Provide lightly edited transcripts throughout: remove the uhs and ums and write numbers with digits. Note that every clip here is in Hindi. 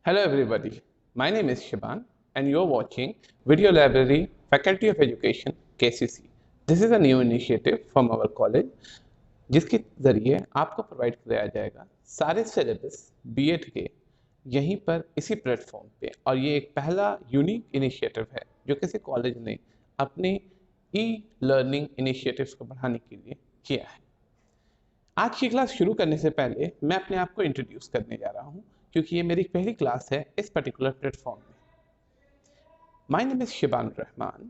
Hello everybody, my name is Shiban and you're watching Video Library Faculty of Education KCC. This is a new initiative from our college जिसके ज़रिए आपको प्रोवाइड कराया जाएगा सारे सिलेबस बीएड के यहीं पर इसी प्लेटफॉर्म पे। और ये एक पहला यूनिक इनिशिएटिव है जो किसी कॉलेज ने अपने ई लर्निंग इनिशिएटिव्स को बढ़ाने के लिए किया है। आज की क्लास शुरू करने से पहले मैं अपने आप को इंट्रोड्यूस करने जा रहा हूँ क्योंकि ये मेरी पहली क्लास है इस पर्टिकुलर प्लेटफॉर्म में। My name is Shiban Rahman.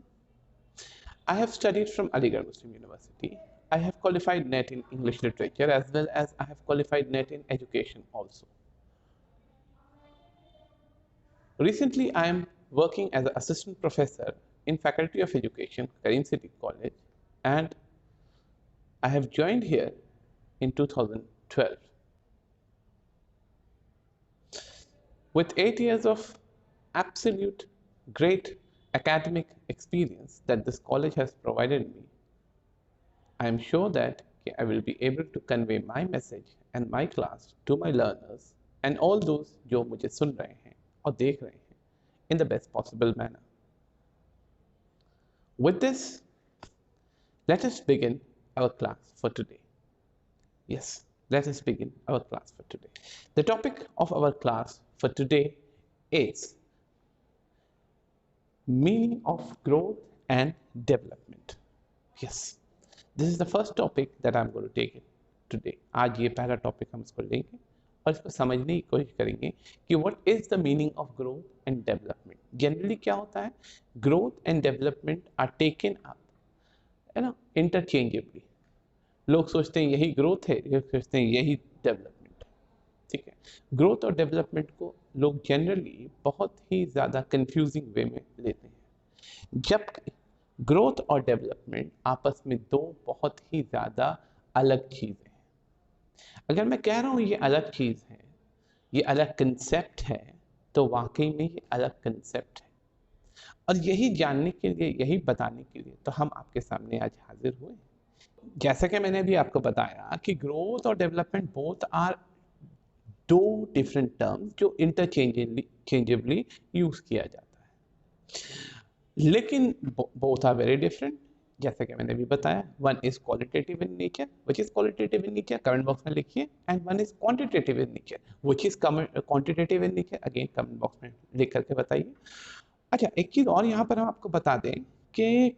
I have studied from Aligarh Muslim University. I have qualified NET in English literature as well as I have qualified NET in education also. Recently, I am working as an assistant professor in Faculty of Education, Karim City College, and I have joined here in 2012. With 8 years of absolute great academic experience that this college has provided me, I am sure that I will be able to convey my message and my class to my learners and all those जो मुझे सुन रहे हैं और देख रहे हैं in the best possible manner. With this, let us begin our class for today. Yes, let us begin our class for today. The topic of our class for today is meaning of growth and development. Yes. This is the first topic that I'm going to take it today. आज ये पहला टॉपिक हम इसको लेंगे और इसको समझने की कोशिश करेंगे कि what is the meaning of growth and development. Generally क्या होता है, growth and development are taken up, है ना, interchangeably. लोग सोचते हैं यही ग्रोथ है, लोग सोचते हैं यही डेवलपमेंट है. ठीक है, ग्रोथ और डेवलपमेंट को लोग जनरली बहुत ही ज़्यादा कंफ्यूजिंग वे में लेते हैं, जबकि ग्रोथ और डेवलपमेंट आपस में दो बहुत ही ज़्यादा अलग चीज़ें हैं. अगर मैं कह रहा हूँ ये अलग चीज़ है, ये अलग कंसेप्ट है, तो वाकई में ये अलग कंसेप्ट है. और यही जानने के लिए, यही बताने के लिए तो हम आपके सामने आज हाजिर हुए. जैसा कि मैंने भी आपको बताया कि ग्रोथ और डेवलपमेंट बोथ आर दो डिफरेंट टर्म्स जो इंटरचेंजेबली यूज़ किया जाता है, लेकिन बोथ आर वेरी डिफरेंट. जैसा कि मैंने भी बताया, one is qualitative in nature, which is qualitative in nature, comment box में लिखिए. And one is quantitative in nature, which is quantitative in nature, again comment box में लिख करके बताइए. अच्छा, एक चीज़ और यहाँ पर हम आपको बता दें कि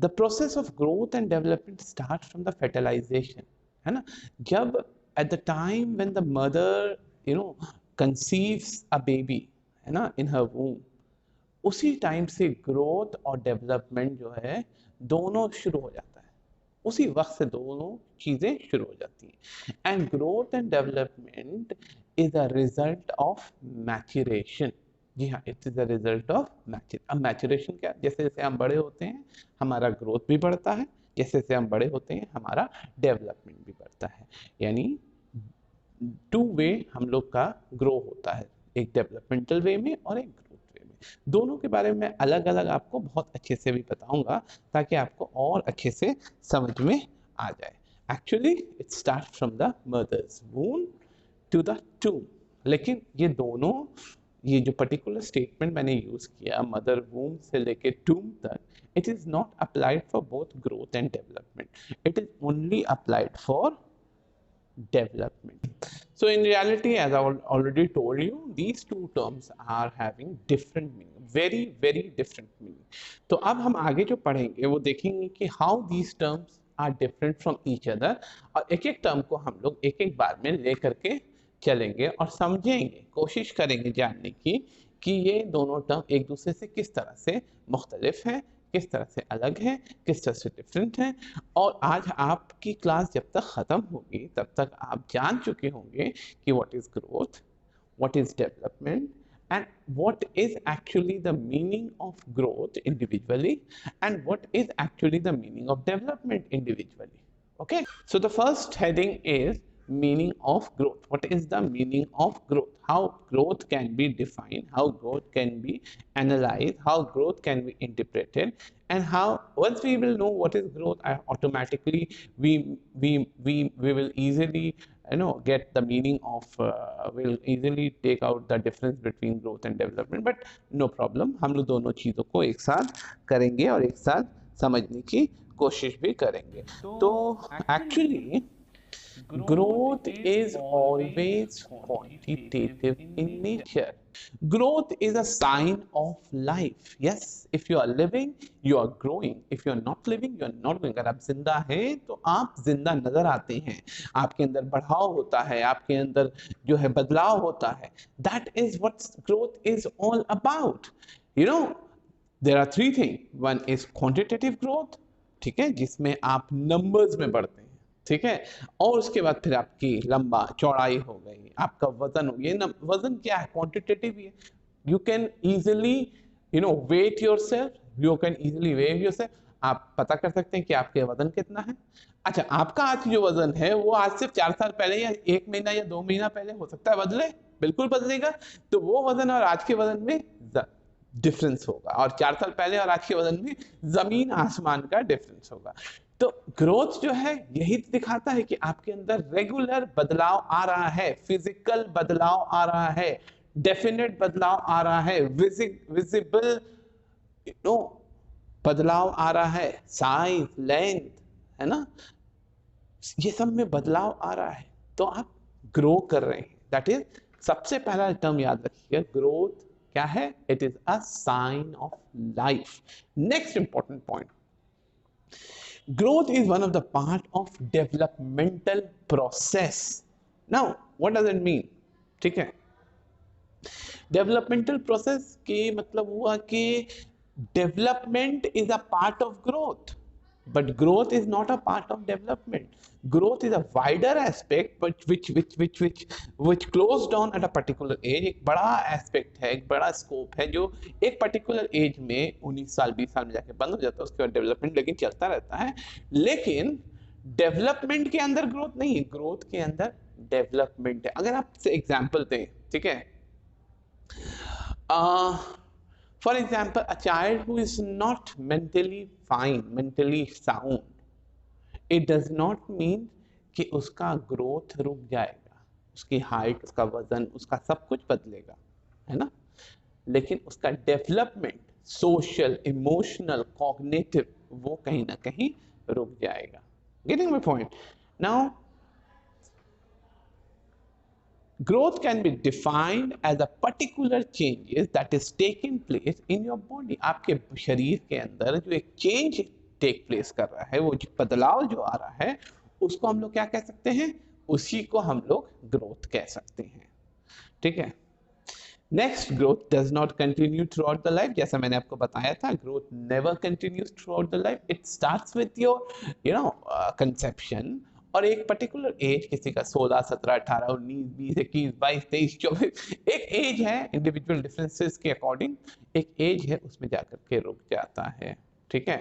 the process of growth and development start from the fertilization, है ना. जब at the time when the mother conceives a baby, है ना, इन हर वूम, उसी टाइम से ग्रोथ और डेवलपमेंट जो है दोनों शुरू हो जाता है. उसी वक्त से दोनों चीज़ें शुरू हो जाती हैं. And growth and development is a result of maturation. जी हाँ, it is a result of maturation. क्या, जैसे जैसे हम बड़े होते हैं हमारा ग्रोथ भी बढ़ता है, जैसे जैसे हम बड़े होते हैं हमारा डेवलपमेंट भी बढ़ता है. यानी टू वे हम लोग का ग्रो होता है, एक डेवलपमेंटल वे में और एक दोनों के बारे में अलग अलग आपको बहुत अच्छे से भी बताऊंगा ताकि आपको और अच्छे से समझ में आ जाए. Actually it start from the mother's womb to the tomb. लेकिन ये दोनों, ये जो पर्टिकुलर स्टेटमेंट मैंने यूज किया मदर वूम से लेके टूम तक, it is not applied for both growth and development, it is only applied for development. So in reality, as I already told you, these two terms are having different meaning, very very different meaning. तो अब हम आगे जो पढ़ेंगे वो देखेंगे कि how these terms are different from each other, और एक एक टर्म को हम लोग एक एक बार में ले करके चलेंगे और समझेंगे, कोशिश करेंगे जानने की कि ये दोनों टर्म एक दूसरे से किस तरह से मुख्तलिफ हैं, किस तरह से अलग है, किस तरह से डिफरेंट है. और आज आपकी क्लास जब तक ख़त्म होगी तब तक आप जान चुके होंगे कि what is growth, what is development, and what is actually the meaning of growth individually and what is actually the meaning of development individually. Okay, so the first heading is meaning of growth. What is the meaning of growth? How growth can be defined, how growth can be analyzed, how growth can be interpreted, and how once we will know what is growth, automatically we will easily get the meaning of will easily take out the difference between growth and development, but no problem, हम लोग दोनों चीज़ों को एक साथ करेंगे और एक साथ समझने की कोशिश भी करेंगे। तो actually growth is always quantitative in nature. Growth is a sign of life. Yes, if you are living, you are growing. If you are not living, you are not growing. अगर आप जिंदा हैं तो आप जिंदा नजर आते हैं, आपके अंदर बढ़ाव होता है, आपके अंदर जो है बदलाव होता है. That is what growth is all about. You know, there are three things. One is quantitative growth, ठीक है, जिसमें आप नंबर्स में बढ़ते हैं, ठीक है, और उसके बाद फिर आपकी लंबा चौड़ाई हो गई, आपका वजन हो गया. वजन क्या है? क्वांटिटेटिव है. You can easily weigh yourself, you can easily wave yourself. आप पता कर सकते हैं कि आपके वजन कितना है. अच्छा, आपका आज जो वजन है वो आज सिर्फ 4 साल पहले या 1 महीना या 2 महीना पहले हो सकता है बदले, बिल्कुल बदलेगा. तो वो वजन और आज के वजन में डिफरेंस होगा, और 4 साल पहले और आज के वजन में जमीन आसमान का डिफरेंस होगा. तो ग्रोथ जो है यही दिखाता है कि आपके अंदर रेगुलर बदलाव आ रहा है, फिजिकल बदलाव आ रहा है, डेफिनेट बदलाव आ रहा है, विजिबल बदलाव आ रहा है, साइज, लेंथ, है ना, ये सब में बदलाव आ रहा है. तो आप ग्रो कर रहे हैं. दैट इज सबसे पहला टर्म याद रखिए, ग्रोथ क्या है? It is a sign of life. Next important point, growth is one of the part of developmental process. Now what does it mean? ठीक है, developmental process के मतलब हुआ कि development is a part of growth, but growth is not a part of development. Growth is a wider aspect but which closed down at a particular age. एक बड़ा aspect है, एक बड़ा scope है जो एक particular age में 19 साल 20 साल में जाके बंद हो जाता है. उसके बाद डेवलपमेंट लेकिन चलता रहता है. लेकिन डेवलपमेंट के अंदर ग्रोथ नहीं है, ग्रोथ के अंदर डेवलपमेंट है. अगर आप एग्जाम्पल दें, ठीक है, for example, a child who is not mentally fine, mentally sound, it does not mean कि उसका ग्रोथ रुक जाएगा, उसकी हाइट, उसका वजन, उसका सब कुछ बदलेगा, है ना, लेकिन उसका डेवलपमेंट सोशल, इमोशनल, कॉग्निटिव वो कहीं ना कहीं रुक जाएगा. Getting my point? Now growth can be defined as a particular changes that is taking place in your body. आपके शरीर के अंदर जो एक चेंज टेक प्लेस कर रहा है, वो जो बदलाव जो आ रहा है, उसको हम लोग क्या कह सकते हैं? उसी को हम लोग ग्रोथ कह सकते हैं. ठीक है. Next, growth does not continue through out the life. जैसा मैंने आपको बताया था, growth never continues through out the life. It starts with your conception, और एक पर्टिकुलर एज, किसी का 16, 17, 18, 19, 20, 21, 22, 23, 24, एक एज है, इंडिविजुअल डिफरेंसेस के अकॉर्डिंग एक एज है, उसमें जाकर के रुक जाता है. ठीक है.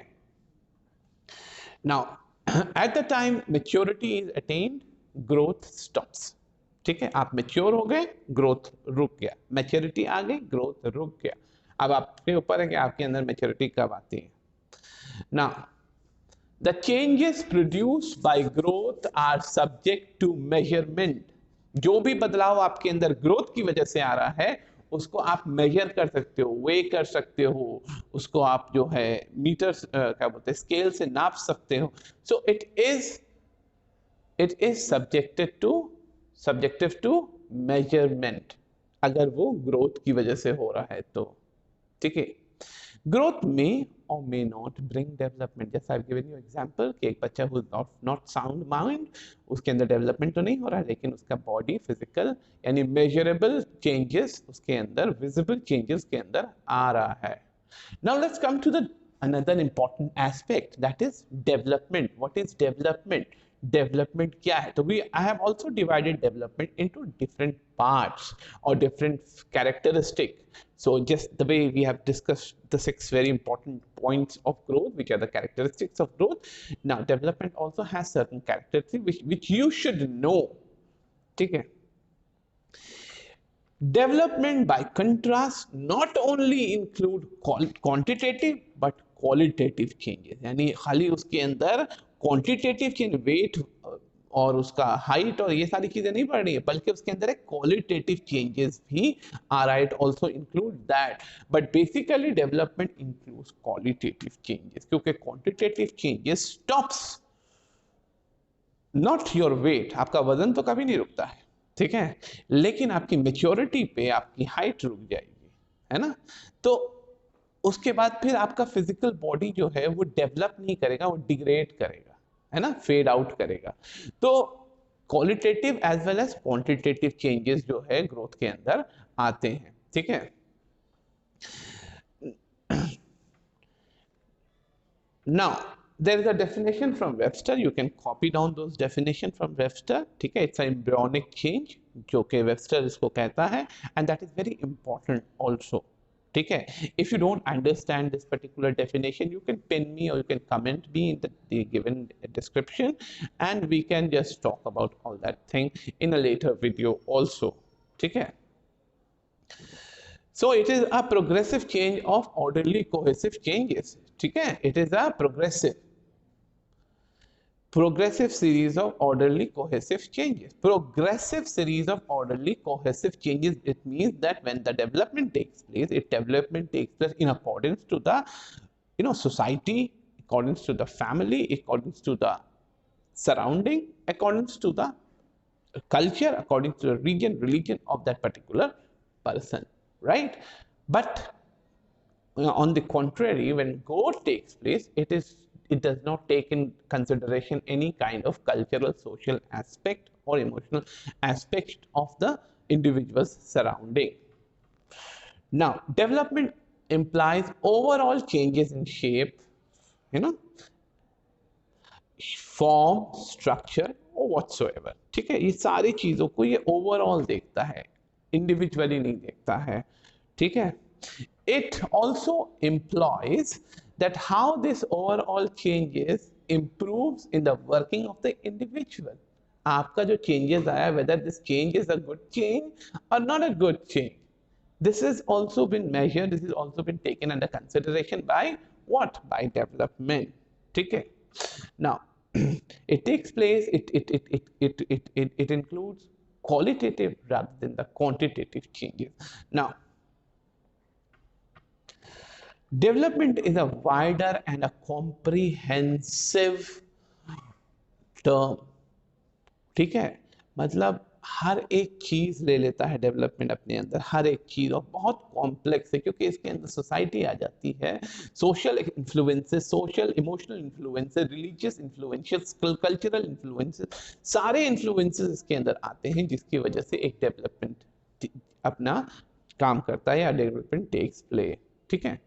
Now at the time maturity is attend, growth stops. ठीक है, आप मैच्योर हो गए, ग्रोथ रुक गया. मैच्योरिटी आ गई, ग्रोथ रुक गया. अब आपके ऊपर है कि आपके अंदर मैच्योरिटी कब आती है. Now the changes produced by growth are subject to measurement. जो भी बदलाव आपके अंदर ग्रोथ की वजह से आ रहा है, उसको आप मेजर कर सकते हो, वे कर सकते हो, उसको आप जो है मीटर क्या बोलते हैं, स्केल से नाप सकते हो. So it is subjective to measurement, अगर वो ग्रोथ की वजह से हो रहा है तो. ठीक है. ग्रोथ में or may not bring development. जैसा I've given you example कि एक बच्चा who is not sound mind, उसके अंदर डेवलपमेंट तो नहीं हो रहा है, लेकिन उसका बॉडी फिजिकल यानी मेजरेबल चेंजेस उसके अंदर, विजिबल चेंजेस के अंदर आ रहा है. Now let's come to the another important aspect, that is development. What is development? Development क्या है? तो I have also divided development into different parts or different characteristics. So just the way we have discussed the 6 very important points of growth, which are the characteristics of growth. Now development also has certain characteristics which you should know. ठीक है. Development by contrast not only include quantitative but qualitative changes. यानी खाली उसके अंदर क्वांटिटेटिव चेंज, वेट और उसका हाइट और ये सारी चीजें नहीं बढ़ रही है, बल्कि उसके अंदर एक क्वालिटेटिव चेंजेस भी आ रहा है, also include that, but basically development includes qualitative changes, क्योंकि quantitative changes stops not your weight, आपका वजन तो कभी नहीं रुकता है, ठीक है, लेकिन आपकी मेच्योरिटी पे आपकी हाइट रुक जाएगी, है ना। तो उसके बाद फिर आपका फिजिकल बॉडी जो है वो डेवलप नहीं करेगा, वो डिग्रेड करेगा, है ना, फेड आउट करेगा। तो qualitative as well as quantitative changes जो है ग्रोथ के अंदर आते हैं, ठीक है। Now there is a definition from Webster, you can copy down those definition from Webster, ठीक है, it's an embryonic change जो कि Webster इसको कहता है, and that is very important also, ठीक है। If you don't understand this particular definition, you can pin me or you can comment me in the given description, and we can just talk about all that thing in a later video also, ठीक है। So it is a progressive change of orderly cohesive changes, ठीक है, it is a progressive series of orderly cohesive changes. Progressive series of orderly cohesive changes, it means that when the development takes place, development takes place in accordance to the society, accordance to the family, accordance to the surrounding, accordance to the culture, according to the religion of that particular person, right? But on the contrary, when growth takes place, it does not take in consideration any kind of cultural, social aspect or emotional aspect of the individual's surrounding. Now, development implies overall changes in shape, form, structure or whatsoever, ठीक है। ये सारी चीजों को ये ओवरऑल देखता है, इंडिविजुअली नहीं देखता है, ठीक है। It also implies that how this overall changes improves in the working of the individual. आपका जो changes आया, whether this change is a good change or not a good change, this has also been measured, this has also been taken under consideration by what? By development, ठीक है। Now it takes place, it includes qualitative rather than the quantitative changes. Now development is a wider and a comprehensive term, ठीक है, मतलब हर एक चीज ले लेता है डेवलपमेंट अपने अंदर, हर एक चीज, और बहुत कॉम्प्लेक्स है क्योंकि इसके अंदर सोसाइटी आ जाती है, social influences, social emotional influences, religious influences, cultural influences, सारे इन्फ्लुएंसेस इसके अंदर आते हैं, जिसकी वजह से एक डेवलपमेंट अपना काम करता है या डेवलपमेंट टेक्स प्ले, ठीक है।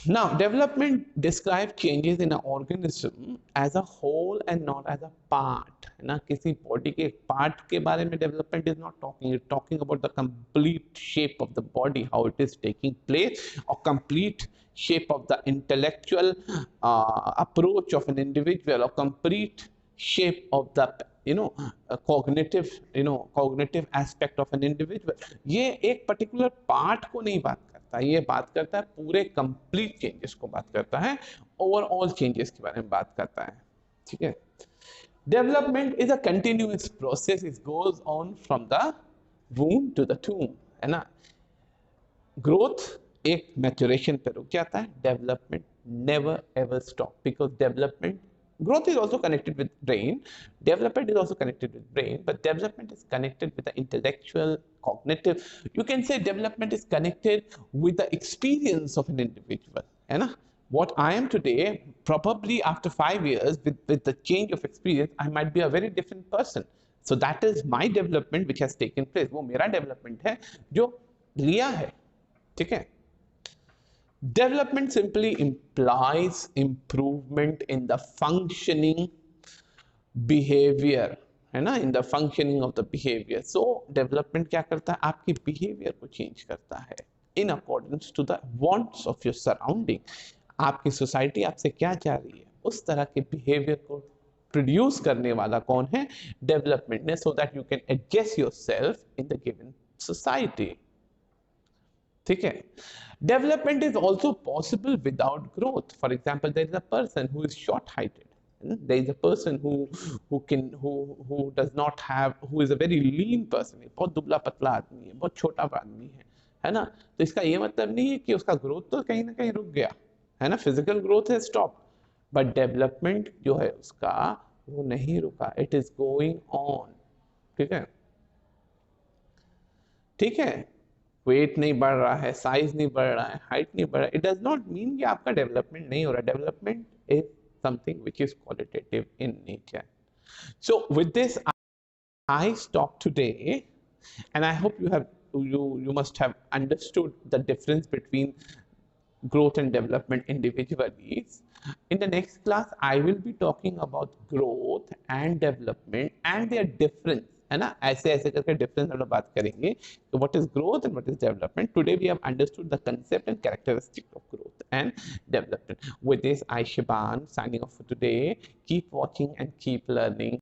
Now, development describes changes in an organism as a whole and not as a part. ना किसी बॉडी के एक पार्ट के बारे में development is not talking. It's talking about the complete shape of the body, how it is taking place, or complete shape of the intellectual approach of an individual, or complete shape of the cognitive aspect of an individual. ये एक particular part को नहीं बात करता, ये बात करता है पूरे कंप्लीट चेंजेस को बात करता है, ओवरऑल चेंजेस के बारे में बात करता है, ठीक है। Development is a continuous process, it goes on from the womb to the tomb, है ना। ग्रोथ एक मैच्योरेशन पे रुक जाता है, development never ever stop, because development, growth is also connected with brain, development is also connected with brain, but development is connected with the intellectual, cognitive, you can say development is connected with the experience of an individual, है ना। What I am today, probably after 5 years with the change of experience, I might be a very different person. So that is my development which has taken place, वो मेरा development है जो लिया है, ठीक है। Development simply implies improvement in the functioning behavior, है ना, in the functioning of the behavior. So development क्या करता है, आपकी behavior को change करता है in accordance to the wants of your surrounding. आपकी society आपसे क्या चाह रही है, उस तरह के behavior को produce करने वाला कौन है, development ने, so that you can adjust yourself in the given society, ठीक है। Development is also possible without growth, for example there is a person who is short heighted, there is a person who does not have, who is a very lean person, बहुत दुबला पतला आदमी है, बहुत छोटा आदमी है ना, तो इसका ये मतलब नहीं है कि उसका ग्रोथ तो कहीं ना कहीं रुक गया है ना, फिजिकल ग्रोथ है स्टॉप, बट डेवलपमेंट जो है उसका वो नहीं रुका, इट इज गोइंग ऑन। ठीक है, ठीक है, वेट नहीं बढ़ रहा है, साइज नहीं बढ़ रहा है, हाइट नहीं बढ़ रहा है, इट डज नॉट मीन कि आपका डेवलपमेंट नहीं हो रहा। Development is something which is qualitative in nature. So with this I stop today, and I hope you must have understood the difference between growth and development individually. In the next class I will be talking about growth and development and their difference, है ना, ऐसे ऐसे करके डिफरेंस हम लोग बात करेंगे कि what is growth and what is development. Today we have understood the concept and characteristic of growth and development. With this, I Shiban signing off for today. Keep watching and keep learning.